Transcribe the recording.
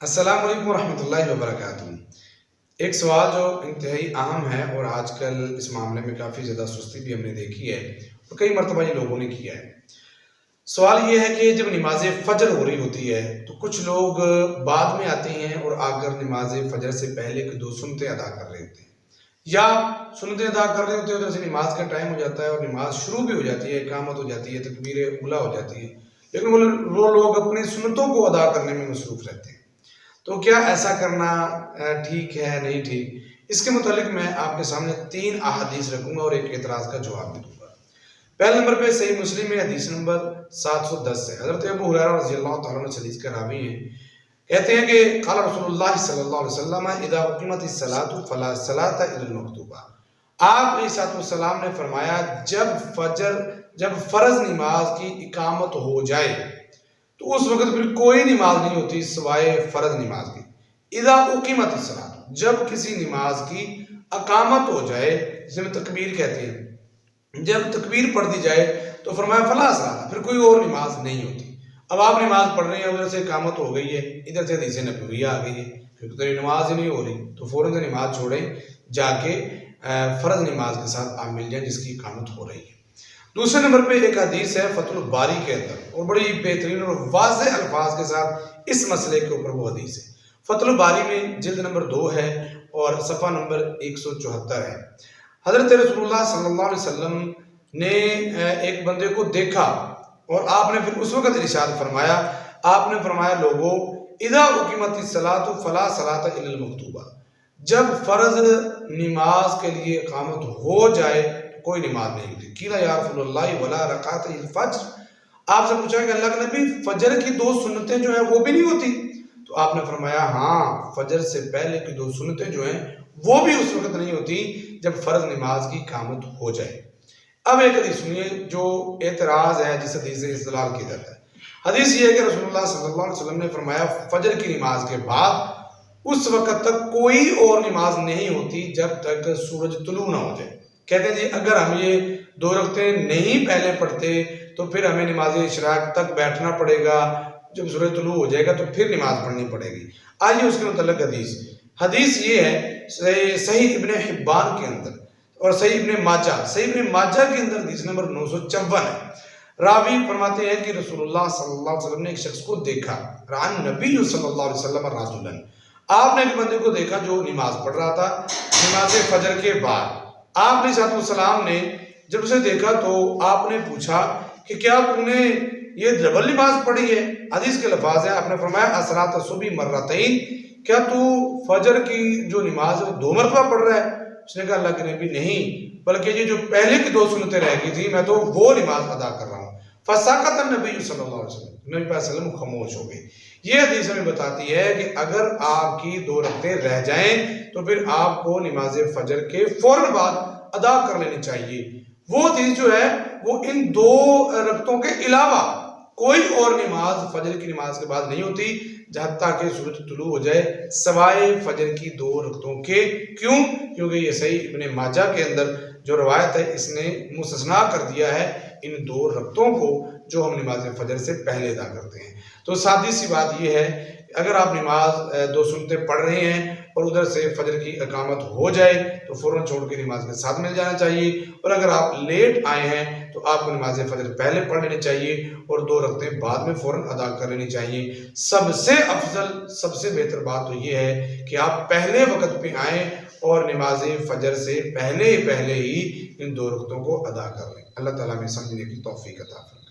السلام علیکم ورحمۃ اللہ وبرکاتہ۔ ایک سوال جو انتہائی اہم ہے اور آج کل اس معاملے میں کافی زیادہ سستی بھی ہم نے دیکھی ہے اور کئی مرتبہ یہ لوگوں نے کیا ہے۔ سوال یہ ہے کہ جب نماز فجر ہو رہی ہوتی ہے تو کچھ لوگ بعد میں آتے ہیں اور آ کر نماز فجر سے پہلے کی دو سنتیں ادا کر رہے ہوتے ہیں، یا سنتیں ادا کر رہے ہوتے ہیں، ادھر سے نماز کا ٹائم ہو جاتا ہے اور نماز شروع بھی ہو جاتی ہے، اقامت ہو جاتی ہے، تکبیر اولیٰ ہو جاتی ہے، لیکن وہ لوگ اپنی سنتوں کو ادا کرنے میں مصروف رہتے ہیں۔ تو کیا ایسا کرنا ٹھیک ہے نہیں ٹھیک؟ اس کے متعلق میں آپ کے سامنے 3 احادیث رکھوں گا اور ایک اعتراض کا جواب بھی دوں گا۔ پہلے نمبر پہ صحیح مسلم میں حدیث نمبر 710 ہے، حضرت ابو ہریرہ رضی اللہ تعالیٰ عنہ حدیث کے راوی ہیں، کہتے ہیں کہ قال رسول اللہ صلی اللہ علیہ وسلم اذا اقیمت الصلاۃ فلا صلاۃ الا المکتوبہ۔ آپ علیہ السلام نے فرمایا جب فرض نماز کی اقامت ہو جائے تو اس وقت پھر کوئی نماز نہیں ہوتی سوائے فرض نماز کی۔ اذا اقیمت الصلاۃ، جب کسی نماز کی اقامت ہو جائے، جسے میں تکبیر کہتے ہیں، جب تکبیر پڑھ دی جائے تو فرمایا فلا صلاۃ، پھر کوئی اور نماز نہیں ہوتی۔ اب آپ نماز پڑھ رہے ہیں، ادھر سے اقامت ہو گئی ہے، ادھر سے حدیث نبویہ آ گئی ہے، پھر تو نماز ہی نہیں ہو رہی، تو فوراً سے نماز چھوڑیں، جا کے فرض نماز کے ساتھ آپ مل جائیں جس کی اقامت ہو رہی ہے۔ دوسرے نمبر پہ ایک حدیث ہے فتح الباری کے اندر، اور بڑی بہترین اور واضح الفاظ کے ساتھ اس مسئلے کے اوپر وہ حدیث ہے۔ فتح الباری میں جلد نمبر 2 ہے اور صفحہ نمبر 174 ہے۔ حضرت رسول اللہ صلی اللہ علیہ وسلم نے ایک بندے کو دیکھا اور آپ نے پھر اس وقت ارشاد فرمایا، آپ نے فرمایا لوگو اذا اقیمت الصلاۃ فلا صلاۃ الا المکتوبہ، جب فرض نماز کے لیے اقامت ہو جائے کوئی نماز نہیں ہوتی۔ قیل یا رسول اللہ ولا رکعت الفجر، آپ سے پوچھا کہ اللہ کے نبی فجر کی 2 سنتیں جو ہیں وہ بھی نہیں ہوتی؟ تو آپ نے فرمایا ہاں، فجر سے پہلے کی 2 سنتیں جو ہیں وہ بھی اس وقت نہیں ہوتی جب فرض نماز کی اقامت ہو جائے۔ اب ایک حدیث سنیے جو اعتراض ہے جس حدیث سے استدلال کیا جاتا ہے۔ حدیث یہ ہے کہ رسول اللہ صلی اللہ علیہ وسلم نے فرمایا فجر کی نماز کے بعد اس وقت تک کوئی اور نماز نہیں ہوتی جب تک سورج طلوع نہ ہو جائے۔ کہتے ہیں جی اگر ہم یہ 2 رکعتیں نہیں پہلے پڑھتے تو پھر ہمیں نماز اشراق تک بیٹھنا پڑے گا، جب سورج طلوع ہو جائے گا تو پھر نماز پڑھنی پڑے گی۔ آئیے اس کے متعلق حدیث یہ ہے صحیح ابن حبان کے اندر اور صحیح ابن ماجہ کے اندر حدیث نمبر 954 ہے۔ راوی فرماتے ہیں کہ رسول اللہ صلی اللہ علیہ وسلم نے ایک شخص کو دیکھا، رأى النبی صلی اللہ علیہ وسلم رجلا، آپ نے ایک بندے کو دیکھا جو نماز پڑھ رہا تھا نماز فجر کے بعد۔ آپ نے صلی اللہ علیہ وسلم نے جب اسے دیکھا تو آپ نے پوچھا کہ کیا تم نے یہ ڈبل نماز پڑھی ہے؟ حدیث کے لفاظ ہیں، آپ نے فرمایا اصلاۃ الصبح مرتین، کیا تو فجر کی جو نماز ہے 2 مرتبہ پڑھ رہا ہے؟ اس نے کہا اللہ کے نبی نہیں، بلکہ یہ جو پہلے کی 2 سنتیں رہ گئی تھی میں تو وہ نماز ادا کر رہا ہوں۔ فسکت النبی صلی اللہ علیہ وسلم، نبی صلی اللہ علیہ وسلم خاموش ہو گئے۔ یہ حدیث ہمیں بتاتی ہے کہ اگر آپ کی 2 رکعتیں رہ جائیں تو پھر آپ کو نماز فجر کے فوراً بعد ادا کر لینی چاہیے۔ وہ حدیث جو ہے وہ ان 2 رکعتوں کے علاوہ کوئی اور نماز فجر کی نماز کے بعد نہیں ہوتی حتیٰ کہ سورج طلوع ہو جائے سوائے فجر کی 2 رکعتوں کے۔ کیوں؟ کیونکہ یہ صحیح ابن ماجہ کے اندر جو روایت ہے اس نے مستثنا کر دیا ہے ان 2 رکعتوں کو جو ہم نماز فجر سے پہلے ادا کرتے ہیں۔ تو سادی سی بات یہ ہے اگر آپ نماز 2 سنتیں پڑھ رہے ہیں اور ادھر سے فجر کی اقامت ہو جائے تو فوراً چھوڑ کے نماز کے ساتھ مل جانا چاہیے، اور اگر آپ لیٹ آئے ہیں تو آپ کو نماز فجر پہلے پڑھ لینی چاہیے اور 2 رکعتیں بعد میں فوراً ادا کر لینی چاہیے۔ سب سے افضل، سب سے بہتر بات تو یہ ہے کہ آپ پہلے وقت پہ آئیں اور نماز فجر سے پہلے ہی ان 2 رکعتوں کو ادا کر لیں۔ اللہ تعالیٰ میں سمجھنے کی توفیق عطا فرمائے۔